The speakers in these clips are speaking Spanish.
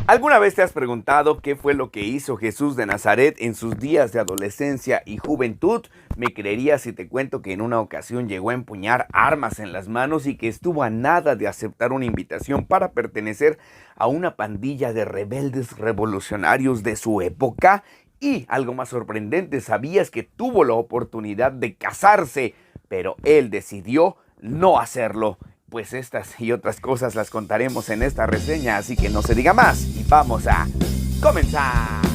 ¿Alguna vez te has preguntado qué fue lo que hizo Jesús de Nazaret en sus días de adolescencia y juventud? Me creerías si te cuento que en una ocasión llegó a empuñar armas en las manos y que estuvo a nada de aceptar una invitación para pertenecer a una pandilla de rebeldes revolucionarios de su época. Y algo más sorprendente, ¿sabías que tuvo la oportunidad de casarse, pero él decidió no hacerlo? Pues estas y otras cosas las contaremos en esta reseña, así que no se diga más y vamos a comenzar.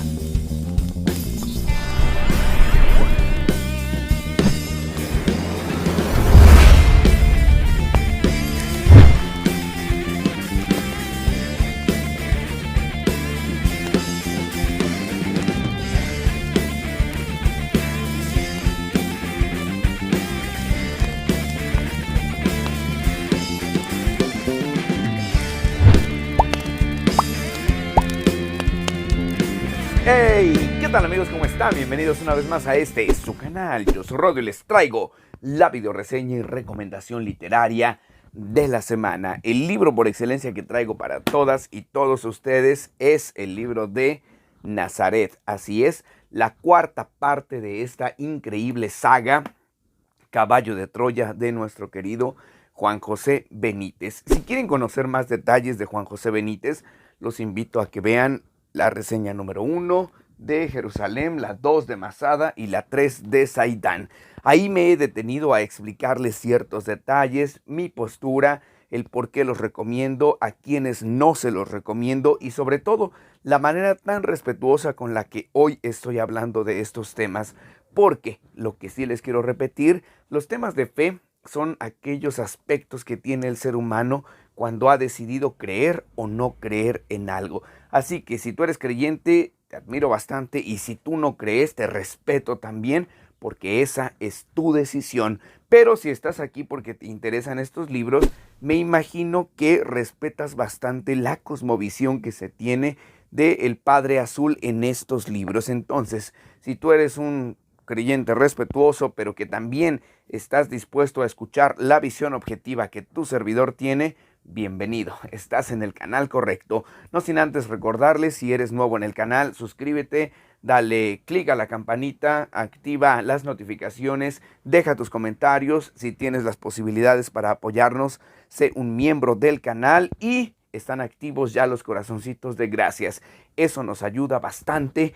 Hey, ¿qué tal amigos? ¿Cómo están? Bienvenidos una vez más a este es su canal. Yo soy Rodo y les traigo la videoreseña y recomendación literaria de la semana. El libro por excelencia que traigo para todas y todos ustedes es el libro de Nazaret. Así es, la cuarta parte de esta increíble saga, Caballo de Troya, de nuestro querido Juan José Benítez. Si quieren conocer más detalles de Juan José Benítez, los invito a que vean la reseña número 1 de Jerusalén, la 2 de Masada y la 3 de Zaidán. Ahí me he detenido a explicarles ciertos detalles, mi postura, el por qué los recomiendo, a quienes no se los recomiendo y sobre todo la manera tan respetuosa con la que hoy estoy hablando de estos temas. Porque lo que sí les quiero repetir, los temas de fe son aquellos aspectos que tiene el ser humano cuando ha decidido creer o no creer en algo. Así que si tú eres creyente, te admiro bastante, y si tú no crees, te respeto también, porque esa es tu decisión. Pero si estás aquí porque te interesan estos libros, me imagino que respetas bastante la cosmovisión que se tiene del Padre Azul en estos libros. Entonces, si tú eres un creyente respetuoso, pero que también estás dispuesto a escuchar la visión objetiva que tu servidor tiene, bienvenido, estás en el canal correcto. No sin antes recordarles, si eres nuevo en el canal, suscríbete, dale click a la campanita, activa las notificaciones, deja tus comentarios. Si tienes las posibilidades para apoyarnos, sé un miembro del canal y están activos ya los corazoncitos de gracias. Eso nos ayuda bastante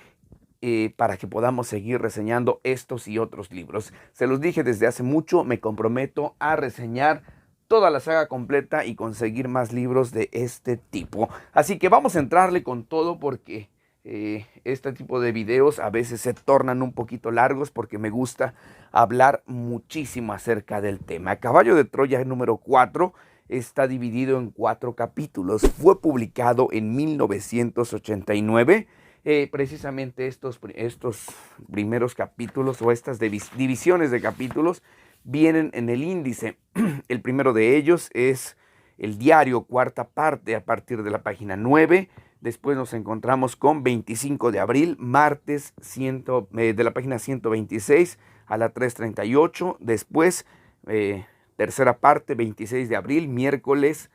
para que podamos seguir reseñando estos y otros libros. Se los dije desde hace mucho, me comprometo a reseñar toda la saga completa y conseguir más libros de este tipo. Así que vamos a entrarle con todo porque este tipo de videos a veces se tornan un poquito largos porque me gusta hablar muchísimo acerca del tema. Caballo de Troya número 4 está dividido en 4 capítulos. Fue publicado en 1989. Precisamente estos primeros capítulos o estas divisiones de capítulos vienen en el índice. El primero de ellos es el diario, cuarta parte, a partir de la página 9. Después nos encontramos con 25 de abril, martes, de la página 126 a la 338. Después, tercera parte, 26 de abril, miércoles,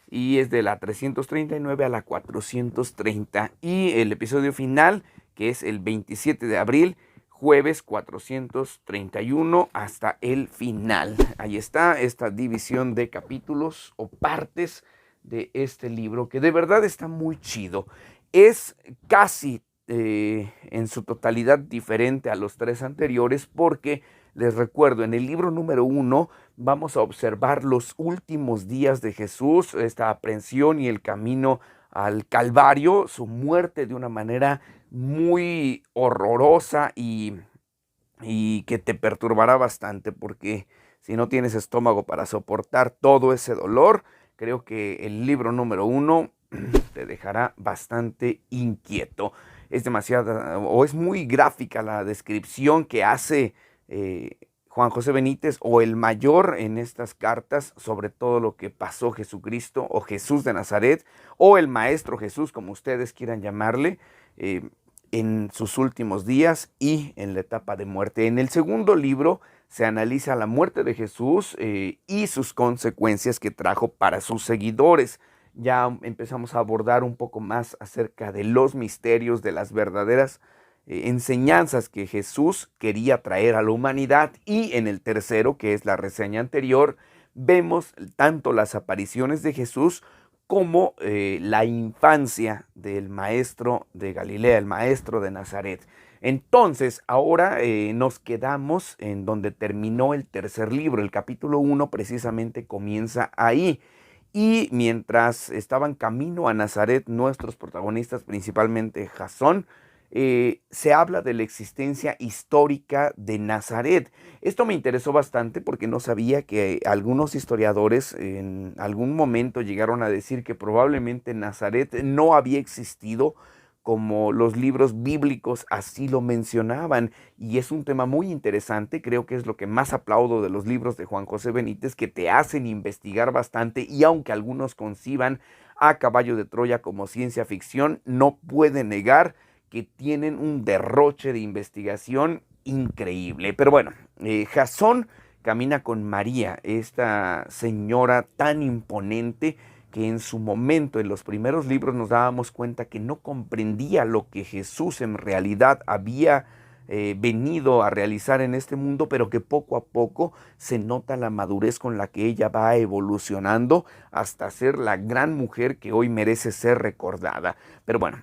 y es de la 339 a la 430. Y el episodio final, que es el 27 de abril, jueves 431 hasta el final. Ahí está esta división de capítulos o partes de este libro, que de verdad está muy chido. Es casi en su totalidad diferente a los 3 anteriores porque, les recuerdo, en el libro número 1 vamos a observar los últimos días de Jesús, esta aprehensión y el camino al Calvario, su muerte de una manera muy horrorosa y que te perturbará bastante, porque si no tienes estómago para soportar todo ese dolor, creo que el libro número 1 te dejará bastante inquieto. Es demasiada o es muy gráfica la descripción que hace Juan José Benítez, o el mayor, en estas cartas sobre todo lo que pasó Jesucristo o Jesús de Nazaret, o el Maestro Jesús, como ustedes quieran llamarle, en sus últimos días y en la etapa de muerte. En el segundo libro se analiza la muerte de Jesús y sus consecuencias que trajo para sus seguidores. ya empezamos a abordar un poco más acerca de los misterios, de las verdaderas enseñanzas que Jesús quería traer a la humanidad. Y en el tercero, que es la reseña anterior, vemos tanto las apariciones de Jesús como la infancia del maestro de Galilea, el maestro de Nazaret. Entonces, ahora nos quedamos en donde terminó el tercer libro. El capítulo 1 precisamente comienza ahí. Y mientras estaban camino a Nazaret, nuestros protagonistas, principalmente Jasón, se habla de la existencia histórica de Nazaret. Esto me interesó bastante porque no sabía que algunos historiadores en algún momento llegaron a decir que probablemente Nazaret no había existido como los libros bíblicos así lo mencionaban. Y es un tema muy interesante, creo que es lo que más aplaudo de los libros de Juan José Benítez, que te hacen investigar bastante, y aunque algunos conciban a Caballo de Troya como ciencia ficción, no puede negar que tienen un derroche de investigación increíble. Pero bueno, Jasón camina con María, esta señora tan imponente que en su momento, en los primeros libros, nos dábamos cuenta que no comprendía lo que Jesús en realidad había venido a realizar en este mundo, pero que poco a poco se nota la madurez con la que ella va evolucionando hasta ser la gran mujer que hoy merece ser recordada. Pero bueno,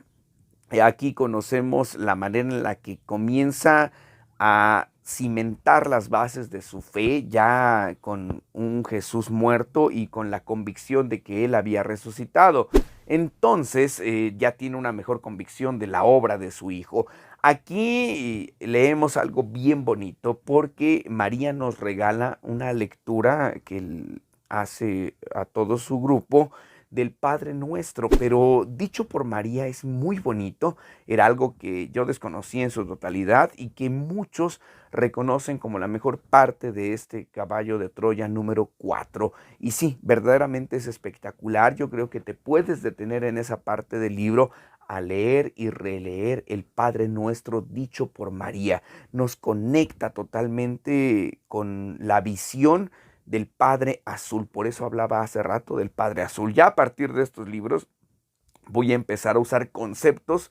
aquí conocemos la manera en la que comienza a cimentar las bases de su fe, ya con un Jesús muerto y con la convicción de que él había resucitado. Entonces ya tiene una mejor convicción de la obra de su hijo. Aquí leemos algo bien bonito porque María nos regala una lectura que él hace a todo su grupo del Padre Nuestro, pero dicho por María es muy bonito. Era algo que yo desconocía en su totalidad y que muchos reconocen como la mejor parte de este Caballo de Troya número 4. Y sí, verdaderamente es espectacular. Yo creo que te puedes detener en esa parte del libro a leer y releer el Padre Nuestro dicho por María. Nos conecta totalmente con la visión del Padre Azul. Por eso hablaba hace rato del Padre Azul. Ya a partir de estos libros voy a empezar a usar conceptos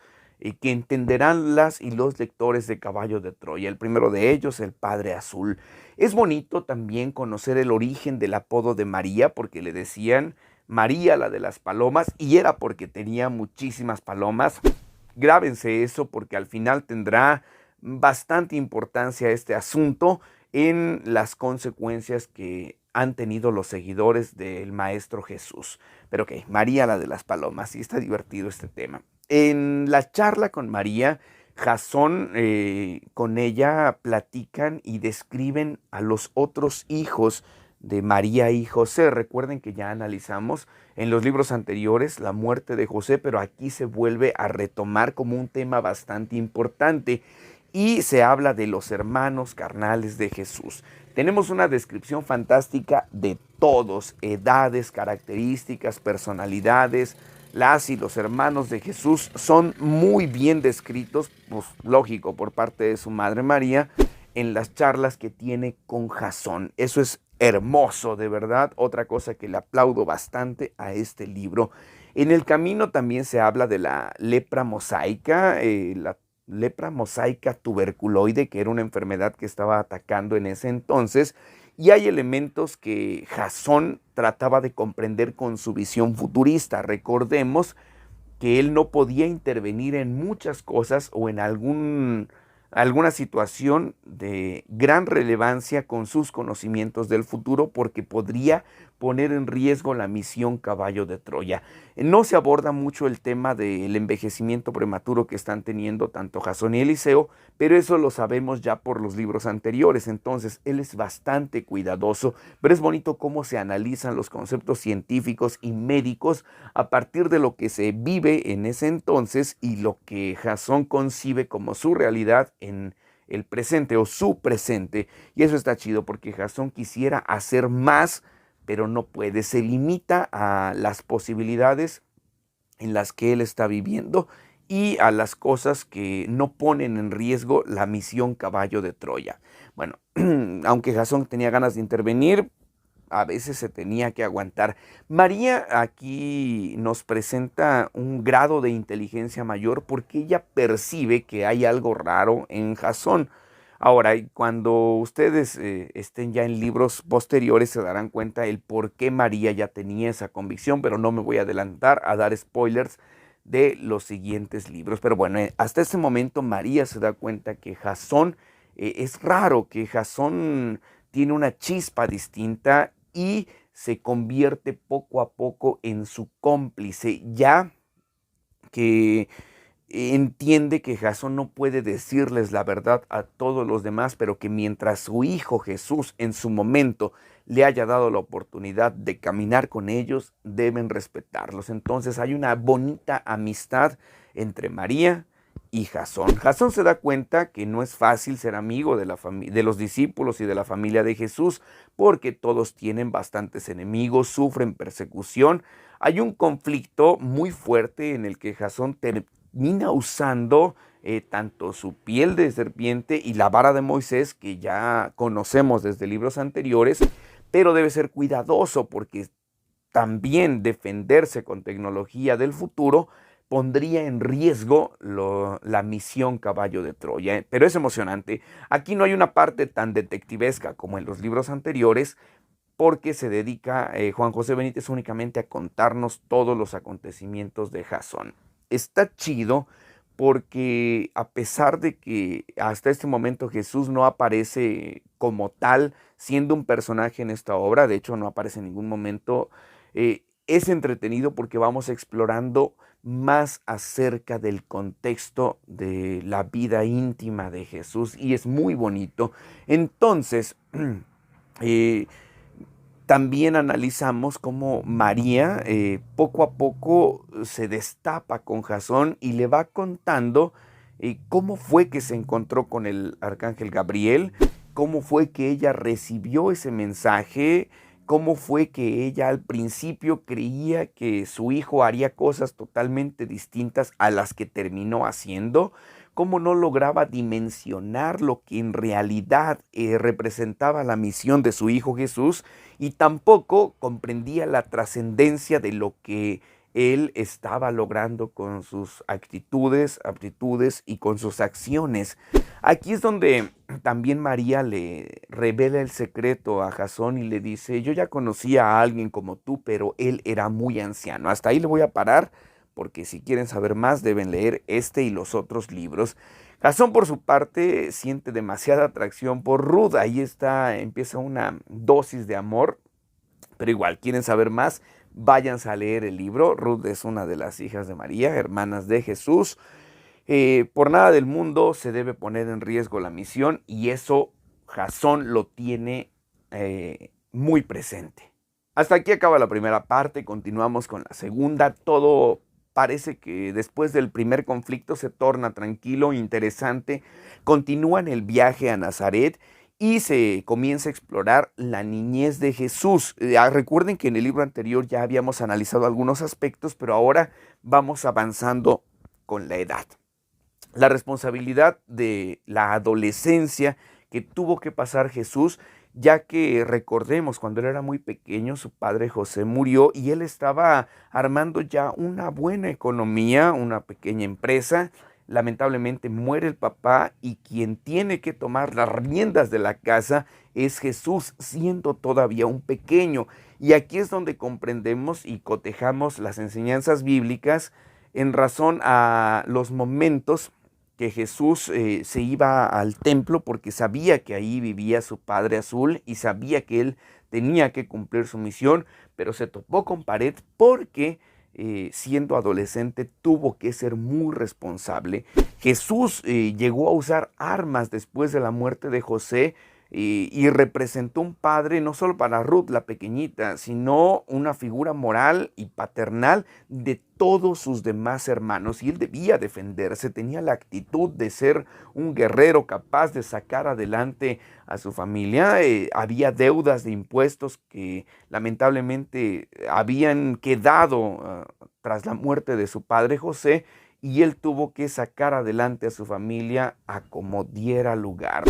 que entenderán las y los lectores de Caballo de Troya. El primero de ellos, el Padre Azul. Es bonito también conocer el origen del apodo de María, porque le decían María, la de las palomas, y era porque tenía muchísimas palomas. Grábense eso porque al final tendrá bastante importancia este asunto en las consecuencias que han tenido los seguidores del Maestro Jesús. Pero ok, María, la de las palomas, sí está divertido este tema. En la charla con María, Jasón con ella platican y describen a los otros hijos de María y José. Recuerden que ya analizamos en los libros anteriores la muerte de José, pero aquí se vuelve a retomar como un tema bastante importante y se habla de los hermanos carnales de Jesús. Tenemos una descripción fantástica de todos, edades, características, personalidades. Las y los hermanos de Jesús son muy bien descritos, pues lógico, por parte de su madre María, en las charlas que tiene con Jasón. Eso es hermoso, de verdad. Otra cosa que le aplaudo bastante a este libro. En el camino también se habla de la lepra mosaica, la lepra mosaica tuberculoide, que era una enfermedad que estaba atacando en ese entonces, y hay elementos que Jasón trataba de comprender con su visión futurista. Recordemos que él no podía intervenir en muchas cosas o en alguna situación de gran relevancia con sus conocimientos del futuro, porque podría poner en riesgo la misión Caballo de Troya. No se aborda mucho el tema del envejecimiento prematuro que están teniendo tanto Jasón y Eliseo, pero eso lo sabemos ya por los libros anteriores. Entonces él es bastante cuidadoso, pero es bonito cómo se analizan los conceptos científicos y médicos a partir de lo que se vive en ese entonces y lo que Jasón concibe como su realidad en el presente o su presente. Y eso está chido porque Jasón quisiera hacer más, pero no puede. Se limita a las posibilidades en las que él está viviendo y a las cosas que no ponen en riesgo la misión Caballo de Troya. Bueno, aunque Jasón tenía ganas de intervenir, a veces se tenía que aguantar. María aquí nos presenta un grado de inteligencia mayor porque ella percibe que hay algo raro en Jasón. Ahora, y cuando ustedes estén ya en libros posteriores se darán cuenta el por qué María ya tenía esa convicción, pero no me voy a adelantar a dar spoilers de los siguientes libros. Pero bueno, hasta ese momento María se da cuenta que Jasón es raro, que Jasón tiene una chispa distinta y se convierte poco a poco en su cómplice, ya que entiende que Jasón no puede decirles la verdad a todos los demás, pero que mientras su hijo Jesús en su momento le haya dado la oportunidad de caminar con ellos, deben respetarlos. Entonces hay una bonita amistad entre María y Jasón. Jasón se da cuenta que no es fácil ser amigo de los discípulos y de la familia de Jesús, porque todos tienen bastantes enemigos, sufren persecución. Hay un conflicto muy fuerte en el que Jasón termina usando tanto su piel de serpiente y la vara de Moisés, que ya conocemos desde libros anteriores, pero debe ser cuidadoso porque también defenderse con tecnología del futuro pondría en riesgo la misión Caballo de Troya. Pero es emocionante. Aquí no hay una parte tan detectivesca como en los libros anteriores, porque se dedica Juan José Benítez únicamente a contarnos todos los acontecimientos de Jasón. Está chido porque a pesar de que hasta este momento Jesús no aparece como tal, siendo un personaje en esta obra, de hecho no aparece en ningún momento, es entretenido porque vamos explorando más acerca del contexto de la vida íntima de Jesús y es muy bonito. Entonces, eh, también analizamos cómo María poco a poco se destapa con Jasón y le va contando cómo fue que se encontró con el arcángel Gabriel, cómo fue que ella recibió ese mensaje, cómo fue que ella al principio creía que su hijo haría cosas totalmente distintas a las que terminó haciendo, cómo no lograba dimensionar lo que en realidad representaba la misión de su hijo Jesús y tampoco comprendía la trascendencia de lo que él estaba logrando con sus actitudes, aptitudes y con sus acciones. Aquí es donde también María le revela el secreto a Jasón y le dice, yo ya conocía a alguien como tú, pero él era muy anciano. Hasta ahí le voy a parar, porque si quieren saber más deben leer este y los otros libros. Jasón por su parte siente demasiada atracción por Ruth, ahí empieza una dosis de amor, pero igual, quieren saber más, váyanse a leer el libro. Ruth es una de las hijas de María, hermanas de Jesús. Por nada del mundo se debe poner en riesgo la misión y eso Jasón lo tiene muy presente. Hasta aquí acaba la primera parte, continuamos con la segunda. Todo parece que después del primer conflicto se torna tranquilo, interesante. Continúan el viaje a Nazaret y se comienza a explorar la niñez de Jesús. Recuerden que en el libro anterior ya habíamos analizado algunos aspectos, pero ahora vamos avanzando con la edad. La responsabilidad de la adolescencia que tuvo que pasar Jesús, ya que recordemos, cuando él era muy pequeño, su padre José murió y él estaba armando ya una buena economía, una pequeña empresa. Lamentablemente muere el papá y quien tiene que tomar las riendas de la casa es Jesús, siendo todavía un pequeño. Y aquí es donde comprendemos y cotejamos las enseñanzas bíblicas en razón a los momentos que Jesús se iba al templo porque sabía que ahí vivía su padre azul y sabía que él tenía que cumplir su misión, pero se topó con pared porque siendo adolescente tuvo que ser muy responsable. Jesús llegó a usar armas después de la muerte de José y representó un padre no solo para Ruth la pequeñita, sino una figura moral y paternal de todos sus demás hermanos. Y él debía defenderse, tenía la actitud de ser un guerrero capaz de sacar adelante a su familia. Había deudas de impuestos que lamentablemente habían quedado tras la muerte de su padre José, y él tuvo que sacar adelante a su familia a como diera lugar.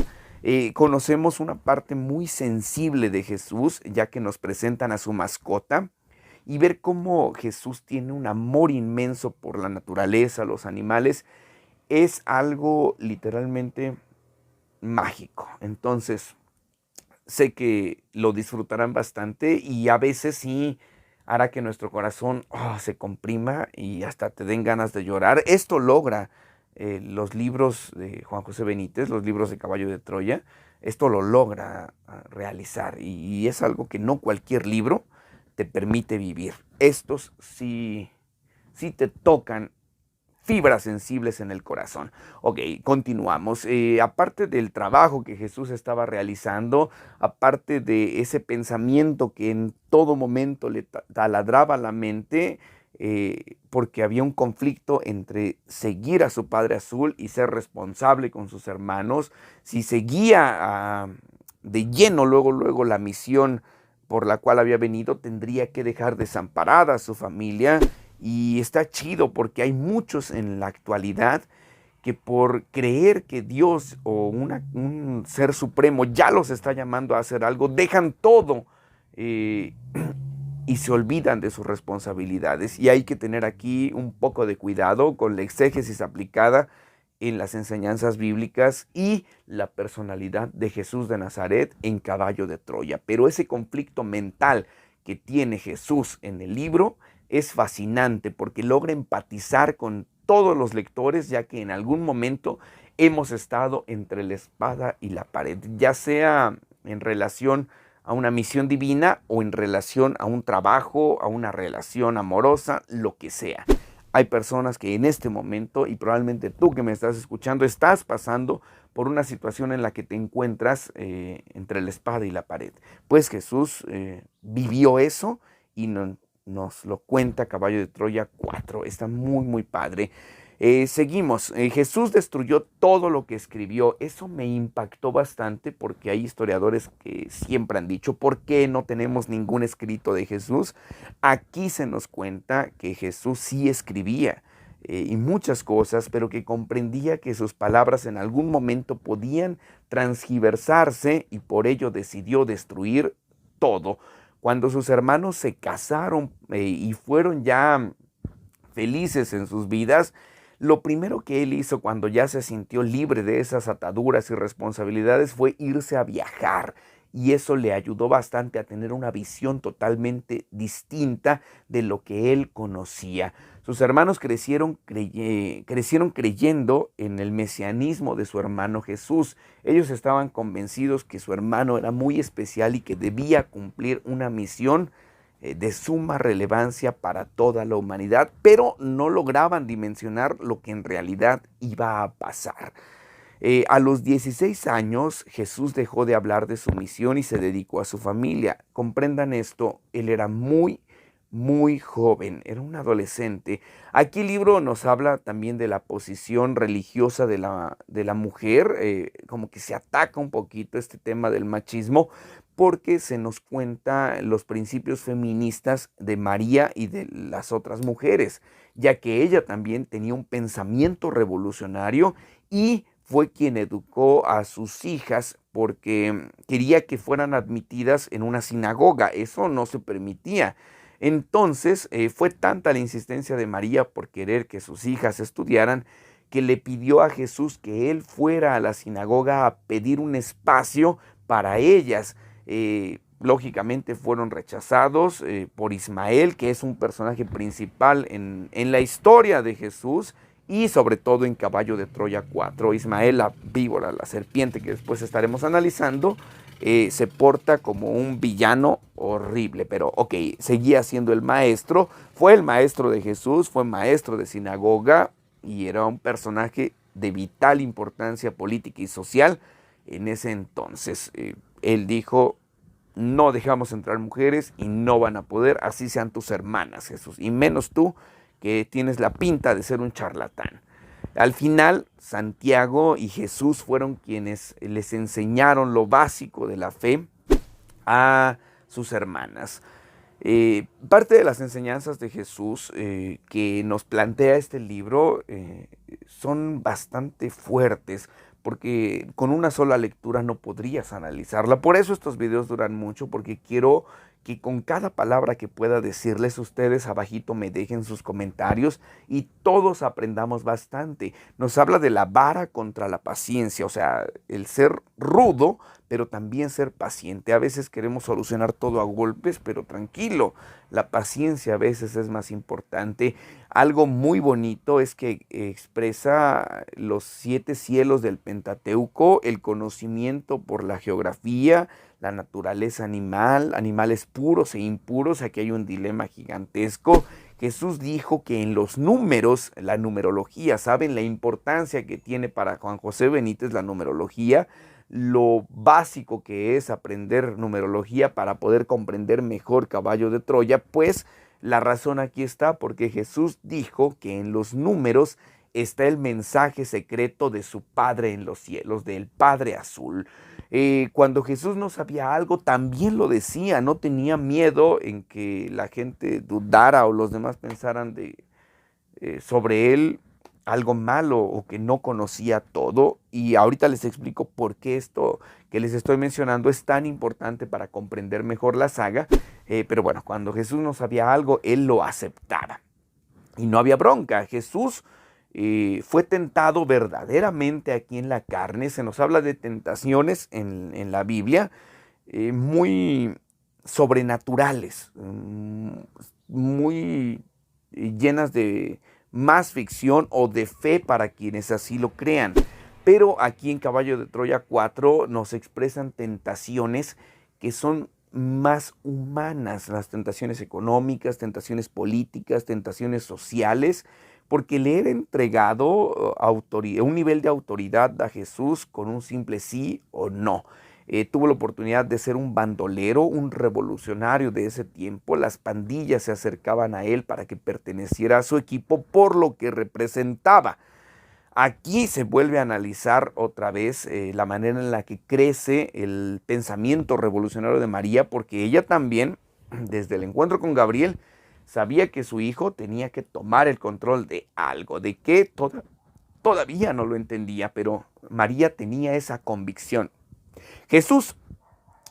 Conocemos una parte muy sensible de Jesús, ya que nos presentan a su mascota, y ver cómo Jesús tiene un amor inmenso por la naturaleza, los animales, es algo literalmente mágico. Entonces, sé que lo disfrutarán bastante y a veces sí hará que nuestro corazón se comprima y hasta te den ganas de llorar. Esto logra los libros de Juan José Benítez, los libros de Caballo de Troya. Esto lo logra realizar y es algo que no cualquier libro te permite vivir. Estos sí te tocan fibras sensibles en el corazón. Ok, continuamos. Aparte del trabajo que Jesús estaba realizando, aparte de ese pensamiento que en todo momento le taladraba la mente, porque había un conflicto entre seguir a su padre azul y ser responsable con sus hermanos, si seguía de lleno luego la misión por la cual había venido, tendría que dejar desamparada a su familia. Y está chido porque hay muchos en la actualidad que por creer que Dios o un ser supremo ya los está llamando a hacer algo, dejan todo eh, y se olvidan de sus responsabilidades. Y hay que tener aquí un poco de cuidado con la exégesis aplicada en las enseñanzas bíblicas y la personalidad de Jesús de Nazaret en Caballo de Troya. Pero ese conflicto mental que tiene Jesús en el libro es fascinante porque logra empatizar con todos los lectores, ya que en algún momento hemos estado entre la espada y la pared, ya sea en relación a una misión divina o en relación a un trabajo, a una relación amorosa, lo que sea. Hay personas que en este momento, y probablemente tú que me estás escuchando, estás pasando por una situación en la que te encuentras entre la espada y la pared. Pues Jesús vivió eso y nos lo cuenta Caballo de Troya 4. Está muy padre. Seguimos. Jesús destruyó todo lo que escribió. Eso me impactó bastante porque hay historiadores que siempre han dicho, ¿por qué no tenemos ningún escrito de Jesús? Aquí se nos cuenta que Jesús sí escribía y muchas cosas, pero que comprendía que sus palabras en algún momento podían transgiversarse y por ello decidió destruir todo. Cuando sus hermanos se casaron y fueron ya felices en sus vidas, lo primero que él hizo cuando ya se sintió libre de esas ataduras y responsabilidades fue irse a viajar. Y eso le ayudó bastante a tener una visión totalmente distinta de lo que él conocía. Sus hermanos crecieron creyendo en el mesianismo de su hermano Jesús. Ellos estaban convencidos que su hermano era muy especial y que debía cumplir una misión de suma relevancia para toda la humanidad, pero no lograban dimensionar lo que en realidad iba a pasar. A los 16 años Jesús dejó de hablar de su misión y se dedicó a su familia. Comprendan esto, él era muy joven, era un adolescente. Aquí el libro nos habla también de la posición religiosa de la mujer, como que se ataca un poquito este tema del machismo, porque se nos cuenta los principios feministas de María y de las otras mujeres, ya que ella también tenía un pensamiento revolucionario y fue quien educó a sus hijas porque quería que fueran admitidas en una sinagoga. Eso no se permitía. Entonces fue tanta la insistencia de María por querer que sus hijas estudiaran que le pidió a Jesús que él fuera a la sinagoga a pedir un espacio para ellas. Lógicamente fueron rechazados por Ismael, que es un personaje principal en la historia de Jesús y sobre todo en Caballo de Troya 4. Ismael, la víbora, la serpiente que después estaremos analizando, se porta como un villano horrible, pero ok, seguía siendo el maestro, fue el maestro de Jesús, fue maestro de sinagoga y era un personaje de vital importancia política y social en ese entonces. Él dijo, no dejamos entrar mujeres y no van a poder, así sean tus hermanas, Jesús, y menos tú que tienes la pinta de ser un charlatán. Al final, Santiago y Jesús fueron quienes les enseñaron lo básico de la fe a sus hermanas. Parte de las enseñanzas de Jesús que nos plantea este libro son bastante fuertes porque con una sola lectura no podrías analizarla. Por eso estos videos duran mucho, porque quiero que con cada palabra que pueda decirles ustedes abajito me dejen sus comentarios y todos aprendamos bastante. Nos habla de la vara contra la paciencia, o sea, el ser rudo, pero también ser paciente. A veces queremos solucionar todo a golpes, pero tranquilo, la paciencia a veces es más importante. Algo muy bonito es que expresa los 7 cielos del Pentateuco, el conocimiento por la geografía, la naturaleza animal, animales puros e impuros. Aquí hay un dilema gigantesco. Jesús dijo que en los números, la numerología, ¿saben la importancia que tiene para Juan José Benítez la numerología? Lo básico que es aprender numerología para poder comprender mejor Caballo de Troya, pues la razón aquí está porque Jesús dijo que en los números está el mensaje secreto de su Padre en los cielos, del Padre Azul. Cuando Jesús no sabía algo, también lo decía, no tenía miedo en que la gente dudara o los demás pensaran sobre él algo malo o que no conocía todo. Y ahorita les explico por qué esto que les estoy mencionando es tan importante para comprender mejor la saga. Pero bueno, cuando Jesús no sabía algo, él lo aceptaba. Y no había bronca. Jesús fue tentado verdaderamente aquí en la carne. Se nos habla de tentaciones en la Biblia muy sobrenaturales, muy llenas de más ficción o de fe para quienes así lo crean. Pero aquí en Caballo de Troya 4 nos expresan tentaciones que son más humanas, las tentaciones económicas, tentaciones políticas, tentaciones sociales, porque le era entregado un nivel de autoridad a Jesús con un simple sí o no. Tuvo la oportunidad de ser un bandolero, un revolucionario de ese tiempo. Las pandillas se acercaban a él para que perteneciera a su equipo por lo que representaba. Aquí se vuelve a analizar otra vez la manera en la que crece el pensamiento revolucionario de María, porque ella también, desde el encuentro con Gabriel, sabía que su hijo tenía que tomar el control de algo, de que todavía no lo entendía, pero María tenía esa convicción. Jesús,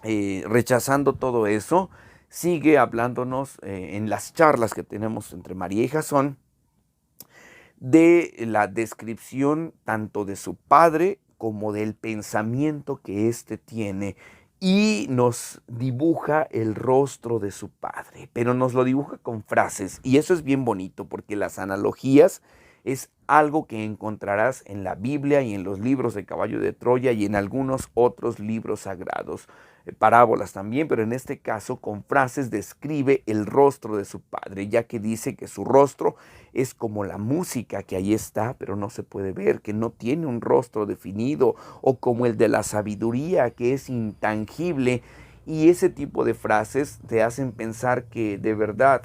rechazando todo eso, sigue hablándonos en las charlas que tenemos entre María y Jasón de la descripción tanto de su padre como del pensamiento que éste tiene, y nos dibuja el rostro de su padre, pero nos lo dibuja con frases, y eso es bien bonito porque las analogías es algo que encontrarás en la Biblia y en los libros de Caballo de Troya y en algunos otros libros sagrados, parábolas también, pero en este caso con frases describe el rostro de su padre, ya que dice que su rostro es como la música que ahí está, pero no se puede ver, que no tiene un rostro definido, o como el de la sabiduría, que es intangible. Y ese tipo de frases te hacen pensar que de verdad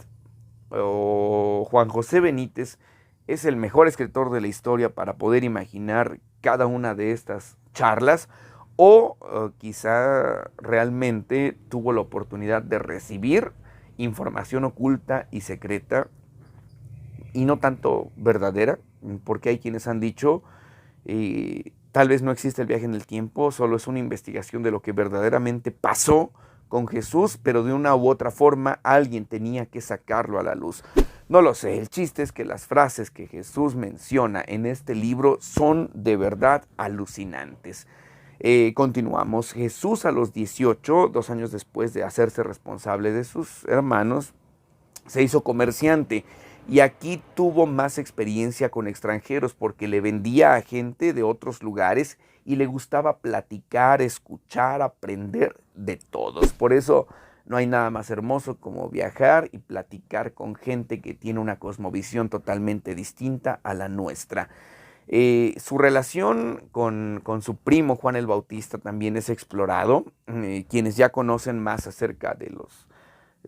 Juan José Benítez es el mejor escritor de la historia para poder imaginar cada una de estas charlas, o quizá realmente tuvo la oportunidad de recibir información oculta y secreta y no tanto verdadera, porque hay quienes han dicho tal vez no existe el viaje en el tiempo, solo es una investigación de lo que verdaderamente pasó con Jesús, pero de una u otra forma alguien tenía que sacarlo a la luz. No lo sé, el chiste es que las frases que Jesús menciona en este libro son de verdad alucinantes. Continuamos. Jesús a los 18, 2 años después de hacerse responsable de sus hermanos, se hizo comerciante. Y aquí tuvo más experiencia con extranjeros porque le vendía a gente de otros lugares y le gustaba platicar, escuchar, aprender de todos. Por eso no hay nada más hermoso como viajar y platicar con gente que tiene una cosmovisión totalmente distinta a la nuestra. Su relación con su primo Juan el Bautista también es explorado. Quienes ya conocen más acerca de los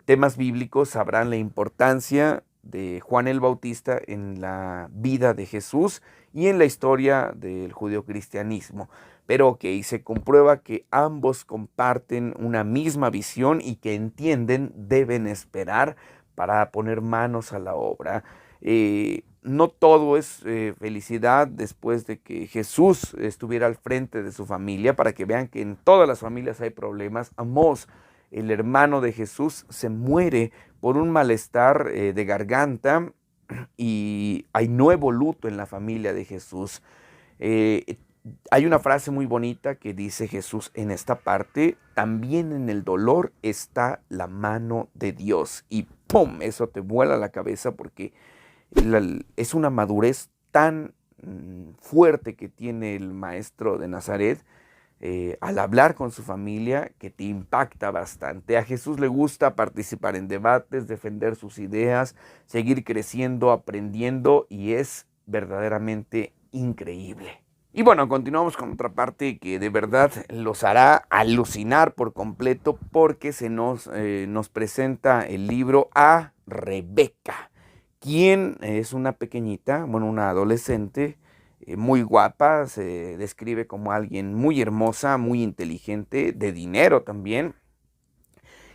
temas bíblicos sabrán la importancia de Juan el Bautista en la vida de Jesús y en la historia del judeocristianismo. Pero ok, se comprueba que ambos comparten una misma visión y que entienden, deben esperar para poner manos a la obra. no todo es felicidad después de que Jesús estuviera al frente de su familia, para que vean que en todas las familias hay problemas. Amós, el hermano de Jesús, se muere por un malestar de garganta y hay nuevo luto en la familia de Jesús. Eh, Hay una frase muy bonita que dice Jesús en esta parte: también en el dolor está la mano de Dios. Y ¡pum! Eso te vuela la cabeza, porque es una madurez tan fuerte que tiene el maestro de Nazaret al hablar con su familia, que te impacta bastante. A Jesús le gusta participar en debates, defender sus ideas, seguir creciendo, aprendiendo, y es verdaderamente increíble. Y bueno, continuamos con otra parte que de verdad los hará alucinar por completo, porque nos presenta el libro a Rebeca, quien es una pequeñita, bueno, una adolescente muy guapa. Se describe como alguien muy hermosa, muy inteligente, de dinero también.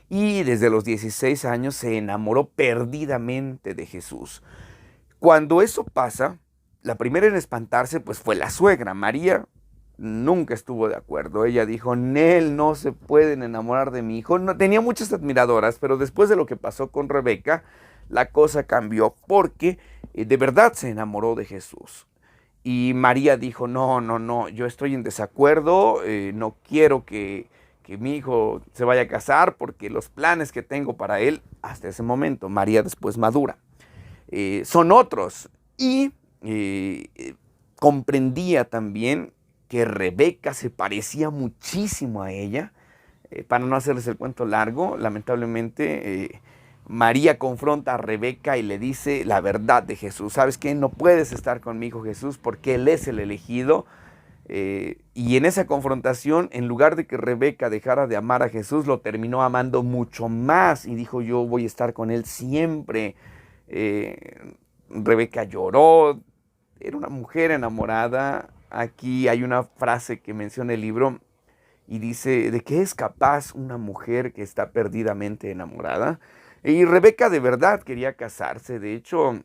Y desde los 16 años se enamoró perdidamente de Jesús. Cuando eso pasa, la primera en espantarse pues fue la suegra. María nunca estuvo de acuerdo. Ella dijo: Nel, no se pueden enamorar de mi hijo. No, tenía muchas admiradoras, pero después de lo que pasó con Rebeca, la cosa cambió, porque de verdad se enamoró de Jesús. Y María dijo: no, no, no, yo estoy en desacuerdo, no quiero que mi hijo se vaya a casar, porque los planes que tengo para él hasta ese momento, María después madura, son otros. Y comprendía también que Rebeca se parecía muchísimo a ella. Para no hacerles el cuento largo, lamentablemente María confronta a Rebeca y le dice la verdad de Jesús. ¿Sabes qué? No puedes estar con mi hijo Jesús, porque él es el elegido. Y en esa confrontación, en lugar de que Rebeca dejara de amar a Jesús, lo terminó amando mucho más y dijo: yo voy a estar con él siempre. Rebeca lloró, era una mujer enamorada. Aquí hay una frase que menciona el libro y dice: ¿de qué es capaz una mujer que está perdidamente enamorada? Y Rebeca de verdad quería casarse. De hecho,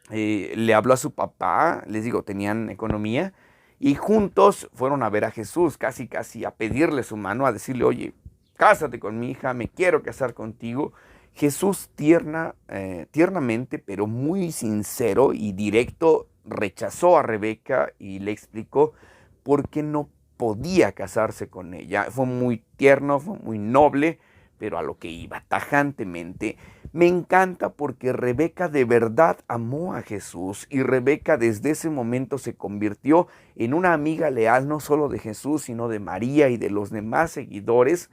le habló a su papá, les digo, tenían economía, y juntos fueron a ver a Jesús, casi casi a pedirle su mano, a decirle: oye, cásate con mi hija, me quiero casar contigo. Jesús tiernamente, pero muy sincero y directo, rechazó a Rebeca y le explicó por qué no podía casarse con ella. Fue muy tierno, fue muy noble, pero a lo que iba, tajantemente. Me encanta porque Rebeca de verdad amó a Jesús, y Rebeca desde ese momento se convirtió en una amiga leal, no solo de Jesús, sino de María y de los demás seguidores.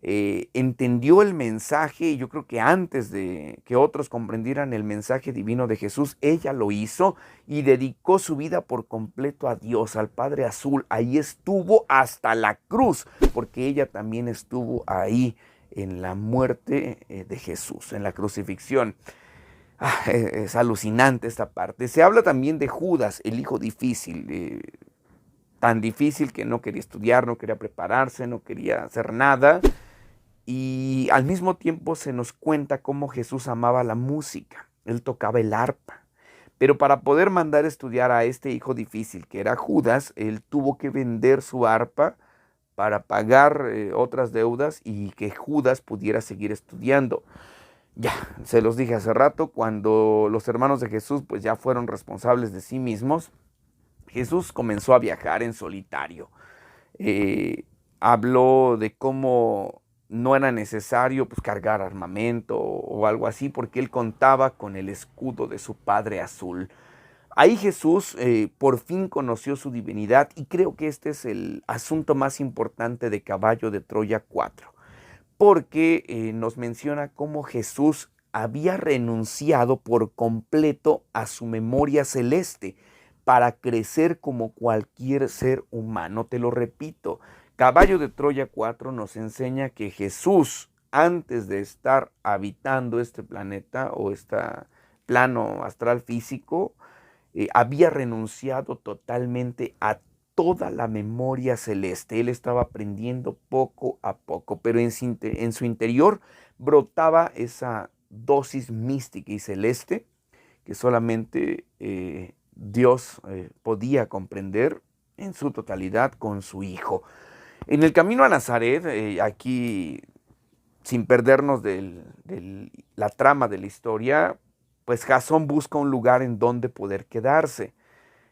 Entendió el mensaje, y yo creo que antes de que otros comprendieran el mensaje divino de Jesús, ella lo hizo y dedicó su vida por completo a Dios, al Padre Azul. Ahí estuvo hasta la cruz, porque ella también estuvo ahí en la muerte de Jesús, en la crucifixión. Es alucinante esta parte. Se habla también de Judas, el hijo difícil, tan difícil que no quería estudiar, no quería prepararse, no quería hacer nada. Y al mismo tiempo se nos cuenta cómo Jesús amaba la música. Él tocaba el arpa. Pero para poder mandar a estudiar a este hijo difícil, que era Judas, él tuvo que vender su arpa para pagar otras deudas y que Judas pudiera seguir estudiando. Ya, se los dije hace rato, cuando los hermanos de Jesús pues ya fueron responsables de sí mismos, Jesús comenzó a viajar en solitario. Habló de cómo no era necesario pues cargar armamento o algo así, porque él contaba con el escudo de su Padre Azul. Ahí Jesús por fin conoció su divinidad, y creo que este es el asunto más importante de Caballo de Troya 4, porque nos menciona cómo Jesús había renunciado por completo a su memoria celeste para crecer como cualquier ser humano. Te lo repito, Caballo de Troya 4 nos enseña que Jesús, antes de estar habitando este planeta o este plano astral físico, había renunciado totalmente a toda la memoria celeste. Él estaba aprendiendo poco a poco, pero en su interior brotaba esa dosis mística y celeste que solamente Dios podía comprender en su totalidad con su Hijo. En el camino a Nazaret, aquí sin perdernos de la trama de la historia, pues Jasón busca un lugar en donde poder quedarse,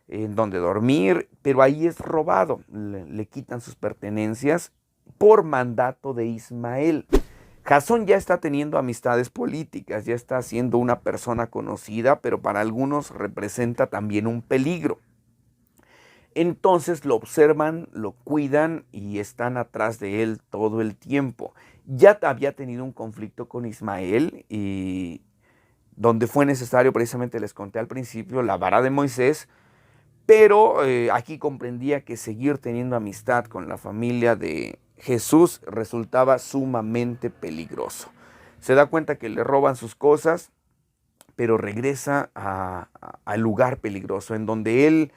en donde dormir, pero ahí es robado, le quitan sus pertenencias por mandato de Ismael. Jasón ya está teniendo amistades políticas, ya está siendo una persona conocida, pero para algunos representa también un peligro. Entonces lo observan, lo cuidan y están atrás de él todo el tiempo. Ya había tenido un conflicto con Ismael y donde fue necesario, precisamente les conté al principio, la vara de Moisés, pero aquí comprendía que seguir teniendo amistad con la familia de Jesús resultaba sumamente peligroso. Se da cuenta que le roban sus cosas, pero regresa al lugar peligroso en donde él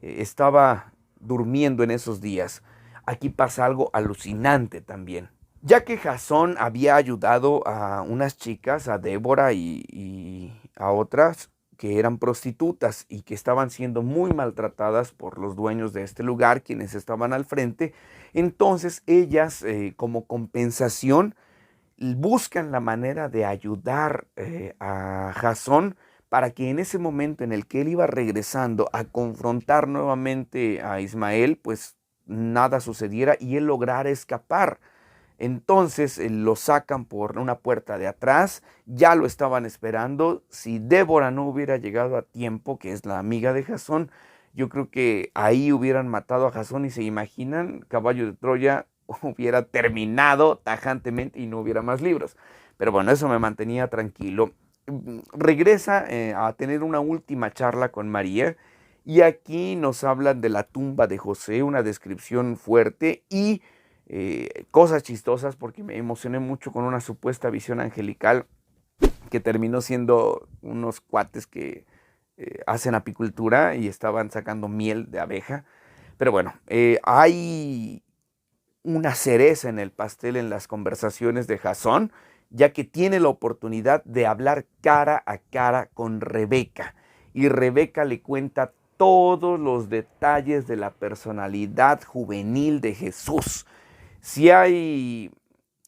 estaba durmiendo en esos días. Aquí pasa algo alucinante también. Ya que Jasón había ayudado a unas chicas, a Débora y a otras que eran prostitutas y que estaban siendo muy maltratadas por los dueños de este lugar, quienes estaban al frente, entonces ellas como compensación buscan la manera de ayudar a Jasón para que en ese momento en el que él iba regresando a confrontar nuevamente a Ismael, pues nada sucediera y él lograra escapar. Entonces lo sacan por una puerta de atrás, ya lo estaban esperando. Si Débora no hubiera llegado a tiempo, que es la amiga de Jasón, yo creo que ahí hubieran matado a Jasón y se imaginan, Caballo de Troya hubiera terminado tajantemente y no hubiera más libros. Pero bueno, eso me mantenía tranquilo. Regresa a tener una última charla con María y aquí nos hablan de la tumba de José, una descripción fuerte y cosas chistosas porque me emocioné mucho con una supuesta visión angelical que terminó siendo unos cuates que hacen apicultura y estaban sacando miel de abeja. Pero bueno, hay una cereza en el pastel en las conversaciones de Jasón, ya que tiene la oportunidad de hablar cara a cara con Rebeca. Y Rebeca le cuenta todos los detalles de la personalidad juvenil de Jesús. Si hay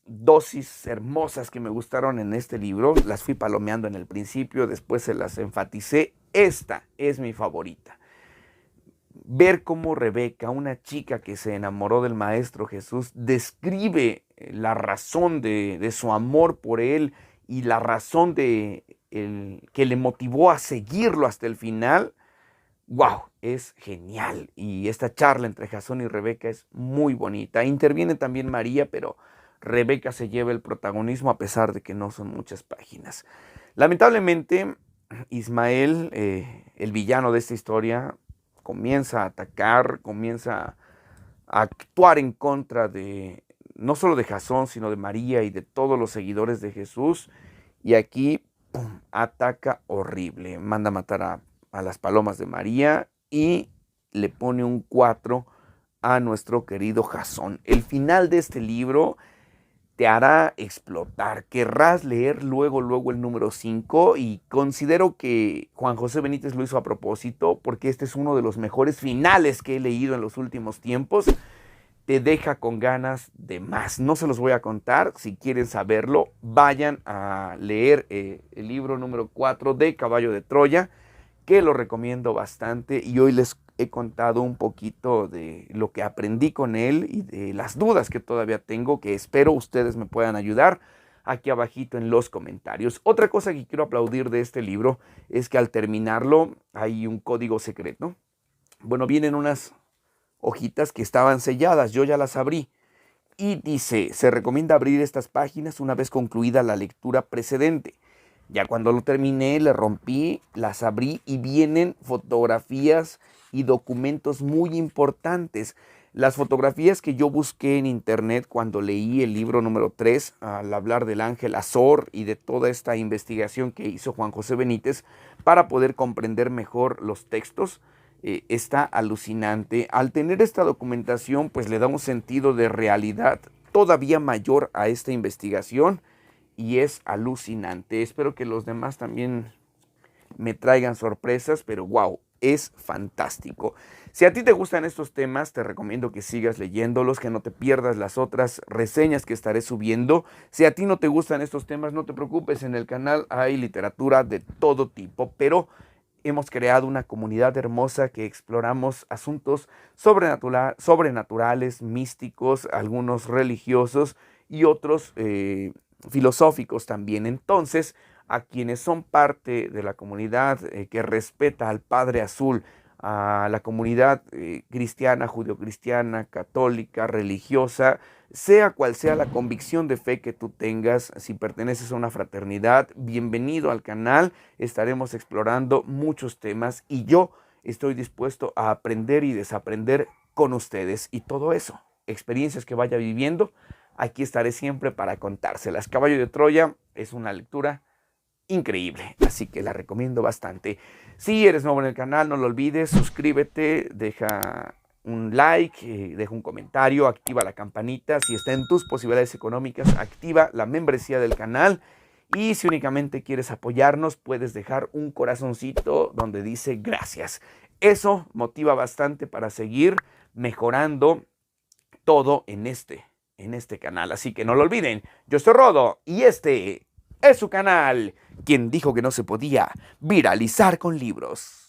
dosis hermosas que me gustaron en este libro, las fui palomeando en el principio, después se las enfaticé. Esta es mi favorita. Ver cómo Rebeca, una chica que se enamoró del Maestro Jesús, describe la razón de su amor por él y la razón que le motivó a seguirlo hasta el final. ¡Wow! Es genial. Y esta charla entre Jasón y Rebeca es muy bonita. Interviene también María, pero Rebeca se lleva el protagonismo a pesar de que no son muchas páginas. Lamentablemente, Ismael, el villano de esta historia, comienza a atacar, comienza a actuar en contra de, no solo de Jasón, sino de María y de todos los seguidores de Jesús. Y aquí, ¡pum!, ataca horrible. Manda a matar a las palomas de María y le pone un 4 a nuestro querido Jasón. El final de este libro te hará explotar. Querrás leer luego el número 5 y considero que Juan José Benítez lo hizo a propósito porque este es uno de los mejores finales que he leído en los últimos tiempos. Te deja con ganas de más. No se los voy a contar. Si quieren saberlo, vayan a leer el libro número 4 de Caballo de Troya, que lo recomiendo bastante y hoy les he contado un poquito de lo que aprendí con él y de las dudas que todavía tengo, que espero ustedes me puedan ayudar aquí abajito en los comentarios. Otra cosa que quiero aplaudir de este libro es que al terminarlo hay un código secreto. Bueno, vienen unas hojitas que estaban selladas, yo ya las abrí. Y dice, se recomienda abrir estas páginas una vez concluida la lectura precedente. Ya cuando lo terminé, le rompí, las abrí y vienen fotografías y documentos muy importantes. Las fotografías que yo busqué en internet cuando leí el libro número 3, al hablar del ángel Azor y de toda esta investigación que hizo Juan José Benítez para poder comprender mejor los textos, está alucinante. Al tener esta documentación, pues le da un sentido de realidad todavía mayor a esta investigación. Y es alucinante. Espero que los demás también me traigan sorpresas, pero wow, es fantástico. Si a ti te gustan estos temas, te recomiendo que sigas leyéndolos, que no te pierdas las otras reseñas que estaré subiendo. Si a ti no te gustan estos temas, no te preocupes, en el canal hay literatura de todo tipo, pero hemos creado una comunidad hermosa que exploramos asuntos sobrenaturales, místicos, algunos religiosos y otros filosóficos también. Entonces, a quienes son parte de la comunidad que respeta al Padre Azul, a la comunidad cristiana, judeocristiana, católica, religiosa, sea cual sea la convicción de fe que tú tengas, si perteneces a una fraternidad, bienvenido al canal. Estaremos explorando muchos temas y yo estoy dispuesto a aprender y desaprender con ustedes y todo eso, experiencias que vaya viviendo, aquí estaré siempre para contárselas. Caballo de Troya es una lectura increíble, así que la recomiendo bastante. Si eres nuevo en el canal, no lo olvides, suscríbete, deja un like, deja un comentario, activa la campanita. Si está en tus posibilidades económicas, activa la membresía del canal. Y si únicamente quieres apoyarnos, puedes dejar un corazoncito donde dice gracias. Eso motiva bastante para seguir mejorando todo en este canal. Así que no lo olviden, yo soy Rodo y este es su canal. ¿Quién dijo que no se podía viralizar con libros?